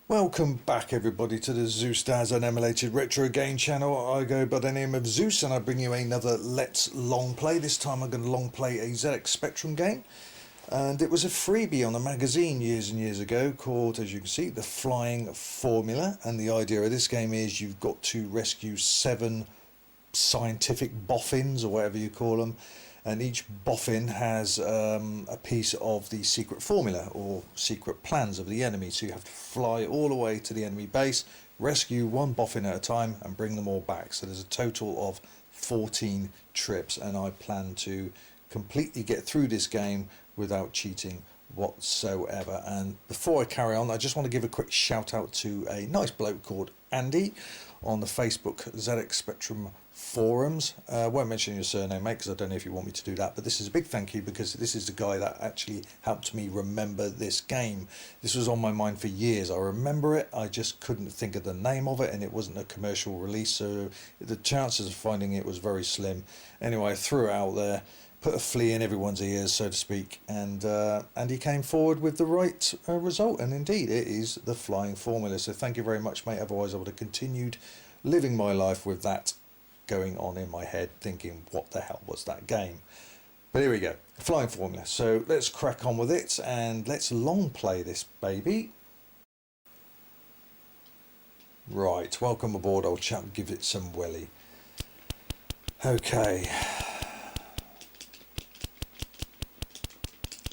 Welcome back everybody to the Zeusdaz Unemulated Retro Game channel. I go by the name of Zeus and I bring you another Let's Long Play. This time I'm going to long play a ZX Spectrum game. And it was a freebie on a magazine years and years ago called, as you can see, The Flying Formula. And the idea of this game is you've got to rescue 7 scientific boffins, or whatever you call them. And each boffin has a piece of the secret formula or secret plans of the enemy. So you have to fly all the way to the enemy base, rescue 1 boffin at a time and bring them all back. So there's a total of 14 trips and I plan to completely get through this game without cheating whatsoever. And before I carry on, I just want to give a quick shout out to a nice bloke called Andy on the Facebook ZX Spectrum forums. Won't mention your surname, mate, because I don't know if you want me to do that, but this is a big thank you because this is the guy that actually helped me remember this game. This was on my mind for years. I remember it, I just couldn't think of the name of it, and it wasn't a commercial release, so the chances of finding it was very slim. Anyway, I threw it out there, put a flea in everyone's ears, so to speak, and he came forward with the right result, and indeed it is the Flying Formula. So thank you very much, mate. Otherwise I would have continued living my life with that going on in my head, thinking what the hell was that game. But here we go, Flying Formula. So let's crack on with it and let's long play this baby. Right, welcome aboard, old chap. Give it some welly. Okay,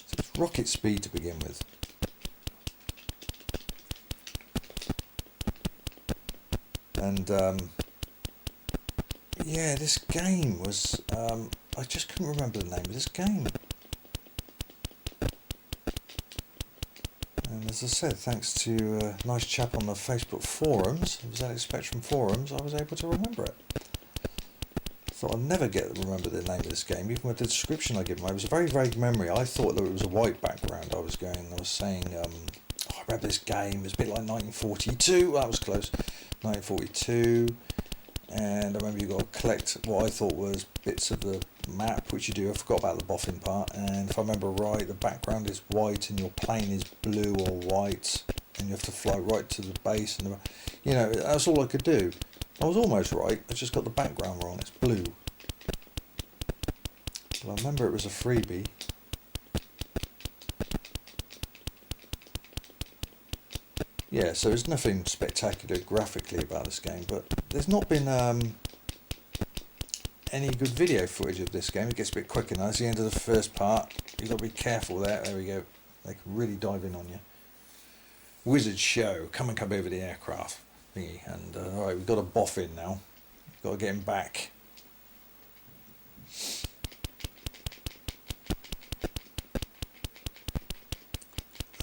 so it's rocket speed to begin with. And yeah, this game was, I just couldn't remember the name of this game. And as I said, thanks to a nice chap on the Facebook forums, the ZX Spectrum forums, I was able to remember it. Thought I'd never remember the name of this game, even with the description I give them. It was a very vague memory. I thought that it was a white background. I was saying, I remember this game, it was a bit like 1942, that was close, 1942. And I remember you got to collect what I thought was bits of the map, which you do. I forgot about the boffin part. And if I remember right, the background is white and your plane is blue or white, and you have to fly right to the base. And you know, that's all I could do. I was almost right. I just got the background wrong. It's blue. But I remember it was a freebie. Yeah, so there's nothing spectacular graphically about this game, but there's not been any good video footage of this game. It gets a bit quicker now. It's the end of the first part. You've got to be careful there. There we go. They can really dive in on you. Wizard show. Come over the aircraft thingy. And alright, we've got a boffin now. We've got to get him back.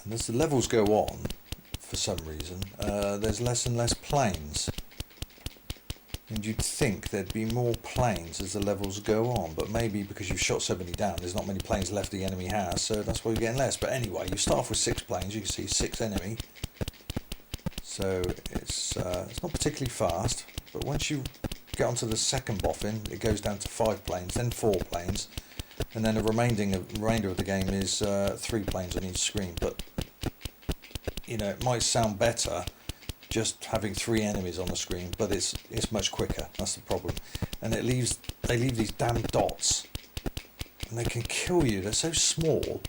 And as the levels go on, for some reason, there's less and less planes, and you'd think there'd be more planes as the levels go on, but maybe because you've shot so many down, there's not many planes left the enemy has, so that's why you're getting less. But anyway, you start off with 6 planes. You can see 6 enemy, so it's not particularly fast, but once you get onto the second boffin, it goes down to 5 planes, then 4 planes, and then the remainder of the game is 3 planes on each screen. But you know, it might sound better just having 3 enemies on the screen, but it's much quicker. That's the problem. And they leave these damn dots, and they can kill you. They're so small,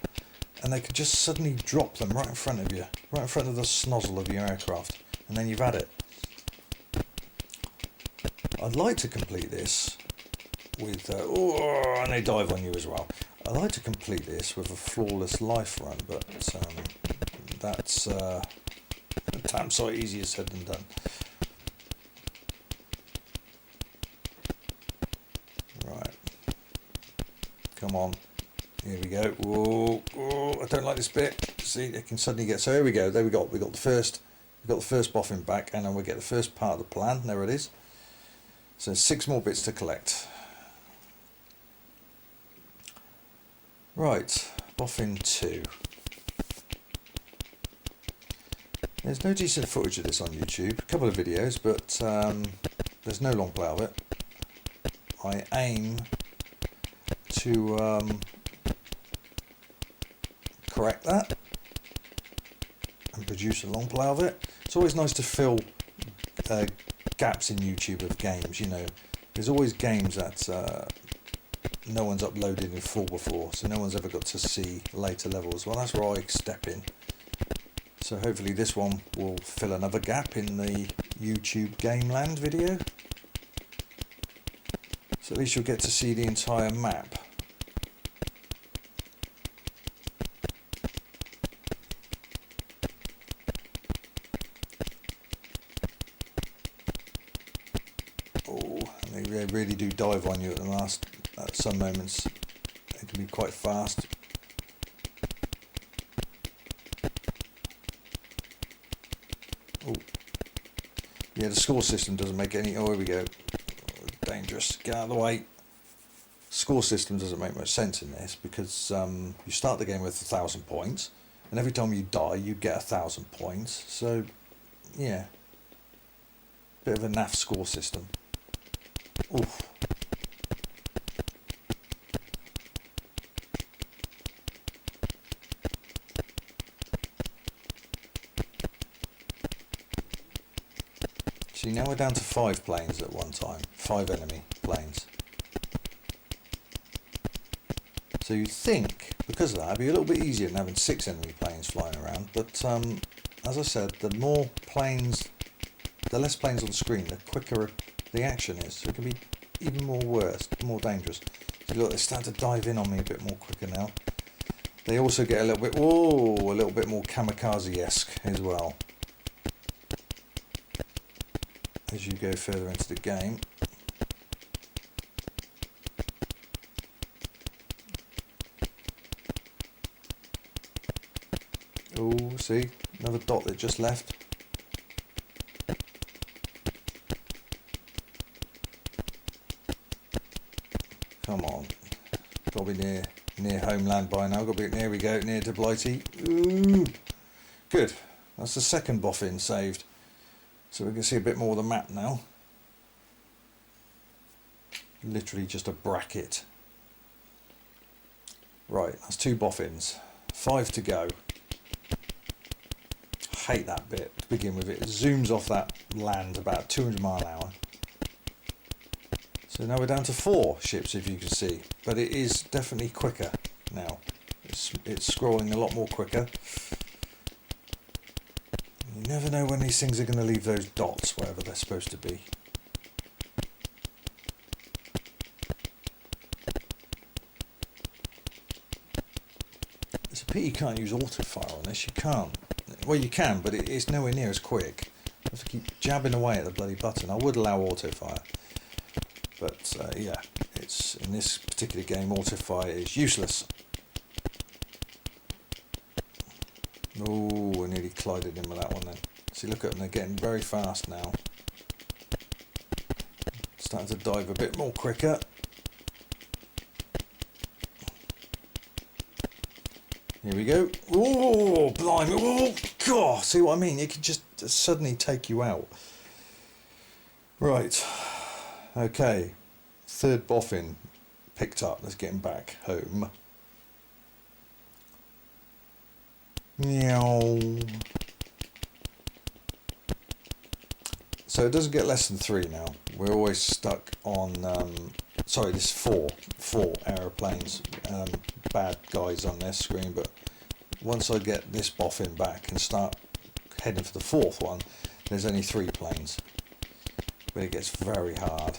and they can just suddenly drop them right in front of you, right in front of the snozzle of your aircraft, and then you've had it. I'd like to complete this with and they dive on you as well. I'd like to complete this with a flawless life run, but that's damn sight easier said than done. Right, come on, here we go. Whoa, whoa, I don't like this bit. See, it can suddenly get. So here we go. There we got the first boffin back, and then we get the first part of the plan. There it is. So 6 more bits to collect. Right, boffin 2. There's no decent footage of this on YouTube. A couple of videos, but there's no long play of it. I aim to correct that and produce a long play of it. It's always nice to fill gaps in YouTube of games, you know. There's always games that no one's uploaded in full before, so no one's ever got to see later levels. Well, that's where I step in. So hopefully this one will fill another gap in the YouTube Gameland video. So at least you'll get to see the entire map. Oh, and they really do dive on you at some moments. It can be quite fast. Oh, yeah, the score system doesn't make any. Oh, here we go. Dangerous. Get out of the way. Score system doesn't make much sense in this because you start the game with 1,000 points, and every time you die, you get 1,000 points. So, yeah, bit of a naff score system. Oof. See, now we're down to 5 planes at one time, 5 enemy planes. So you'd think, because of that, it'd be a little bit easier than having 6 enemy planes flying around, but as I said, the more planes, the less planes on the screen, the quicker the action is, so it can be even more dangerous. So look, they start to dive in on me a bit more quicker now. They also get a little bit more kamikaze-esque as well as you go further into the game. Oh, see, another dot that just left. Come on, got to be near homeland by now. Got to be, there we go, near to Blighty. Ooh, good. That's the second boffin saved. So we can see a bit more of the map now. Literally just a bracket. Right, that's 2 boffins. 5 to go. Hate that bit to begin with. It zooms off that land about 200 mile an hour. So now we're down to 4 ships, if you can see, but it is definitely quicker now. It's scrolling a lot more quicker. You never know when these things are going to leave those dots wherever they're supposed to be. It's a pity you can't use auto-fire on this. You can't. Well, you can, but it's nowhere near as quick. You have to keep jabbing away at the bloody button. I would allow auto-fire. But yeah, it's in this particular game, auto-fire is useless. Oh, I nearly collided in with that one then. See, look at them, they're getting very fast now. Starting to dive a bit more quicker. Here we go. Oh, blimey. Oh, God. See what I mean? It can just suddenly take you out. Right. Okay. 3rd boffin picked up. Let's get him back home. Meow. So it doesn't get less than 3 now. We're always stuck on, sorry, this is 4 aeroplanes, bad guys on their screen, but once I get this boffin back and start heading for the 4th one, there's only 3 planes, but it gets very hard.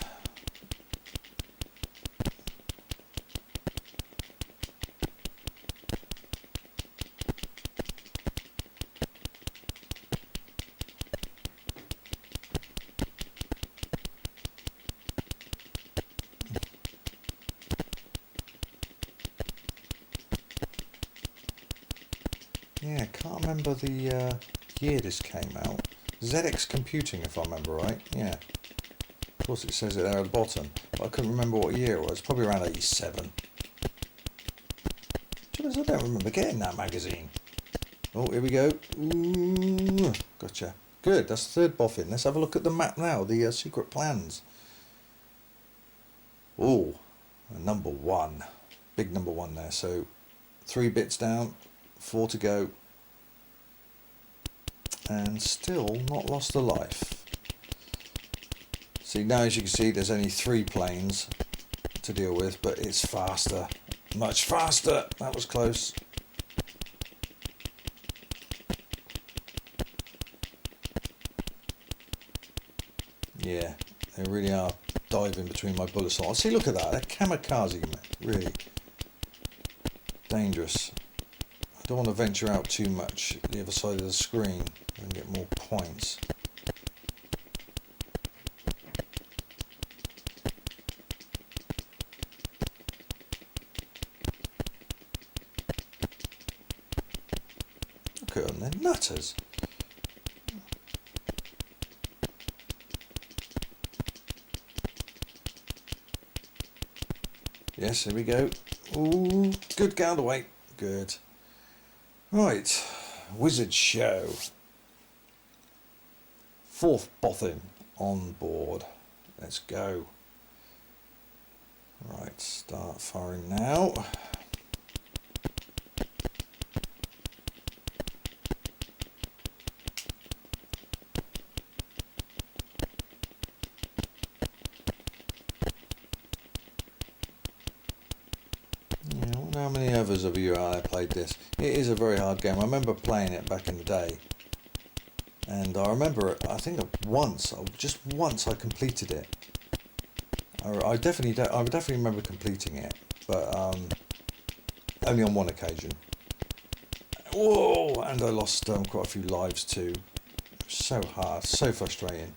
Yeah, I can't remember the year this came out. ZX Computing, if I remember right. Yeah. Of course it says it there at the bottom, but I couldn't remember what year it was. Probably around 87. I don't remember getting that magazine. Oh, here we go. Ooh, gotcha. Good, that's the 3rd boffin. Let's have a look at the map now, the secret plans. Oh, number 1. Big number 1 there. So 3 bits down, 4 to go. and still not lost a life. See, now as you can see, there's only 3 planes to deal with, but it's faster, much faster. That was close. Yeah, they really are diving between my bullet holes. See, look at that. They're kamikaze, man. Really dangerous. I don't want to venture out too much the other side of the screen and get more points. Look at them, they're nutters. Yes, here we go. Ooh, good, get out of the way. Good. Right, Wizard Show. 4th boffin on board. Let's go. Right, start firing now. How many others of you out there played this? It is a very hard game. I remember playing it back in the day, and I remember I think just once I completed it. I definitely remember completing it, but only on one occasion. Whoa! And I lost quite a few lives too. It was so hard, so frustrating.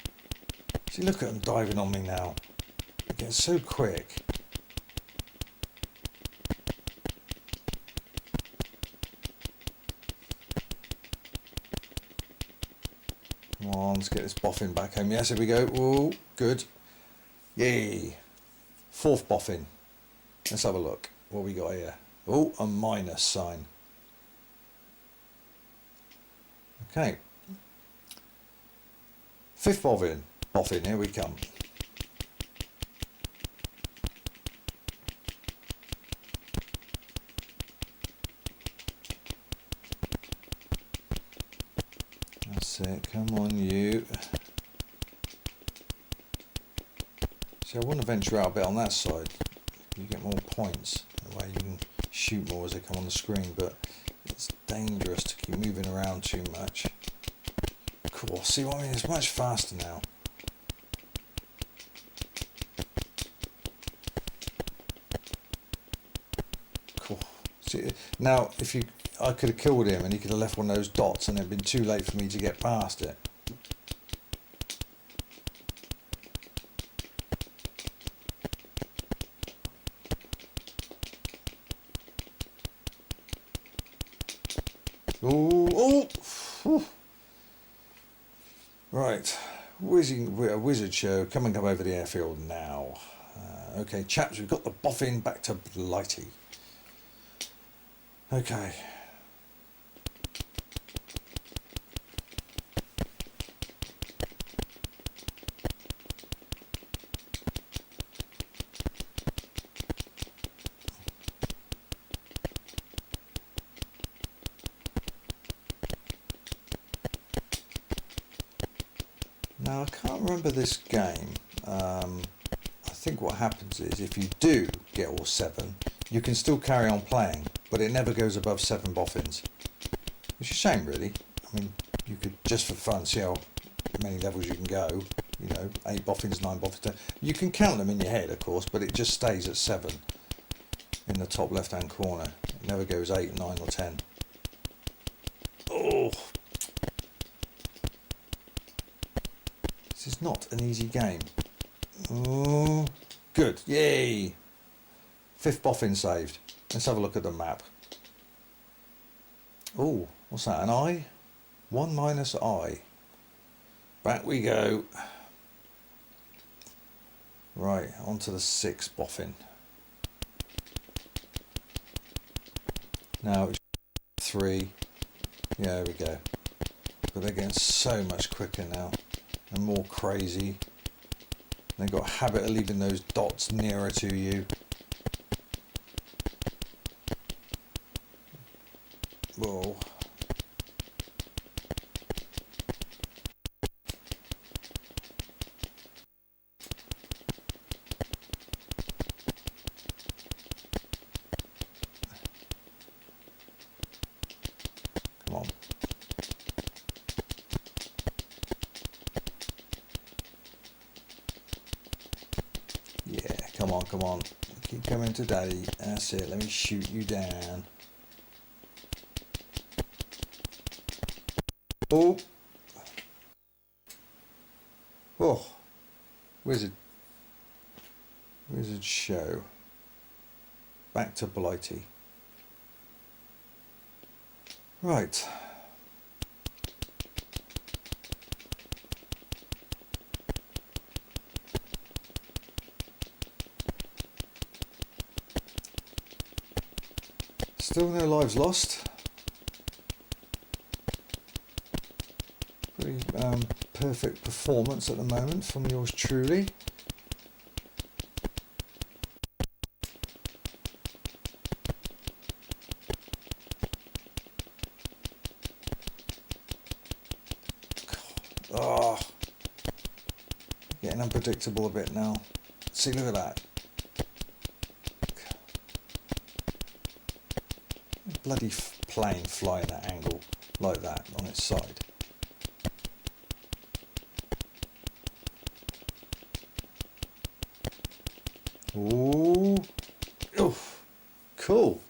See, look at them diving on me now. They're getting so quick. Come on, let's get this boffin back home. Yes, here we go. Ooh, good. Yay. 4th boffin. Let's have a look. What we got here? Oh, a minus sign. Okay. 5th boffin. Boffin, here we come. That's it, come on you. See, I want to venture out a bit on that side. You get more points. That way you can shoot more as they come on the screen, but it's dangerous to keep moving around too much. Cool, see what I mean? It's much faster now. Cool. See, now, I could have killed him and he could have left one of those dots and it'd been too late for me to get past it. Oh! Right, Wizard Show, come over the airfield now. Okay, chaps, we've got the boffin back to Blighty. Okay. Now, I can't remember this game. I think what happens is if you do get all 7, you can still carry on playing, but it never goes above 7 boffins. Which is a shame, really. I mean, you could, just for fun, see how many levels you can go. You know, 8 boffins, 9 boffins, 10. You can count them in your head, of course, but it just stays at 7 in the top left-hand corner. It never goes 8, 9 or 10. Oh! This is not an easy game. Oh, good. Yay! 5th boffin saved. Let's have a look at the map. Oh, what's that? An I? 1 minus I. Back we go. Right, on to the 6th boffin. Now it's 3. Yeah, there we go. But they're getting so much quicker now. And more crazy. They've got a habit of leaving those dots nearer to you. Whoa. come on. Keep coming to daddy. That's it. Let me shoot you down. Oh. Oh. Wizard show. Back to Blighty. Right. Still no lives lost. Pretty perfect performance at the moment from yours truly. Oh, getting unpredictable a bit now. See, look at that. Bloody plane flying that angle like that on its side. Ooh. Oof. Cool.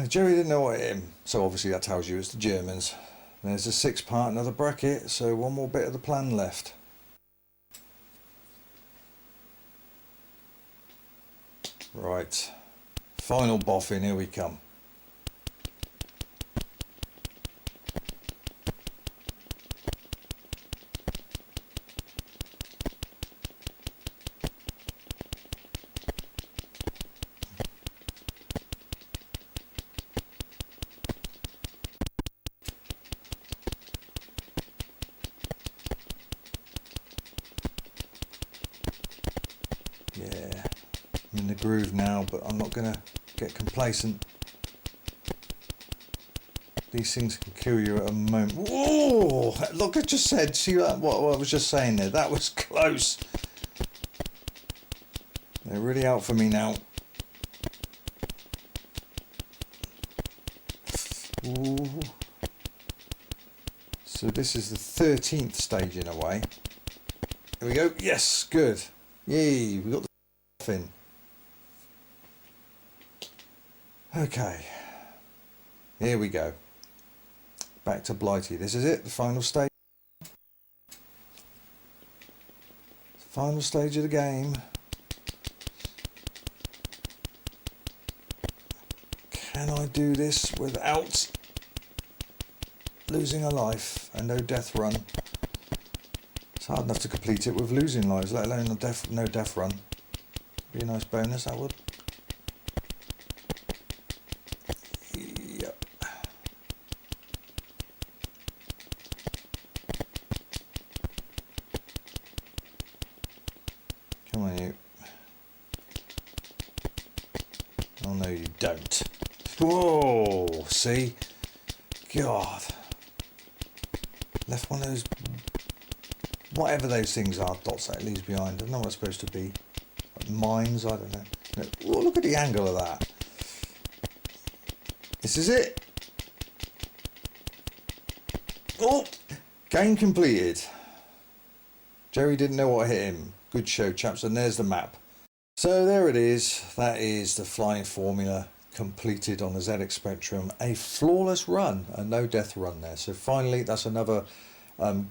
Jerry didn't know what hit him, so obviously that tells you it's the Germans. There's a 6-part, another bracket, so one more bit of the plan left. Right. Final boffin, here we come. Yeah, I'm in the groove now, but I'm not going to get complacent. These things can kill you at a moment. Whoa! Look, I just said, see what I was just saying there? That was close. They're really out for me now. Ooh. So this is the 13th stage in a way. Here we go. Yes, good. Yay, we got the fin. Okay. Here we go. Back to Blighty. This is it, the final stage. Final stage of the game. Can I do this without losing a life and no death run? It's hard enough to complete it with losing lives, let alone no death run. Be a nice bonus, that would. Yep. Come on, you. Oh no, you don't. Whoa! See? God. Left one of those, whatever those things are, dots that it leaves behind. I don't know what it's supposed to be. Like mines, I don't know. Oh, look at the angle of that. This is it. Oh! Game completed. Jerry didn't know what hit him. Good show, chaps. And there's the map. So there it is. That is the flying formula completed on the ZX Spectrum. A flawless run, a no death run there. So finally, that's another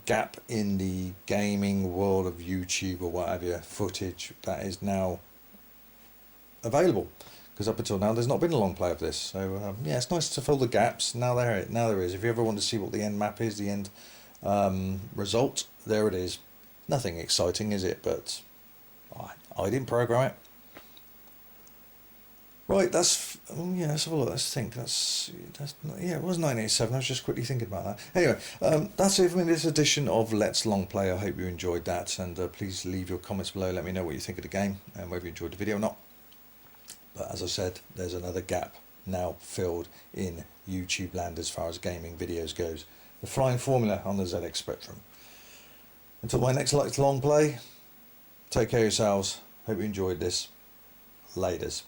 gap in the gaming world of YouTube or whatever footage that is now available. Because up until now, there's not been a long play of this. So yeah, it's nice to fill the gaps. Now there is. If you ever want to see what the end map is, the end result, there it is. Nothing exciting, is it? But I didn't program it. Right, that's yeah. Let's have a look. Let's think. That's yeah. It was 1987. I was just quickly thinking about that. Anyway, that's it for this edition of Let's Long Play. I hope you enjoyed that, and please leave your comments below. Let me know what you think of the game and whether you enjoyed the video or not. But as I said, there's another gap now filled in YouTube land as far as gaming videos goes. The flying formula on the ZX Spectrum. Until my next Let's Long Play, take care of yourselves. Hope you enjoyed this. Laters.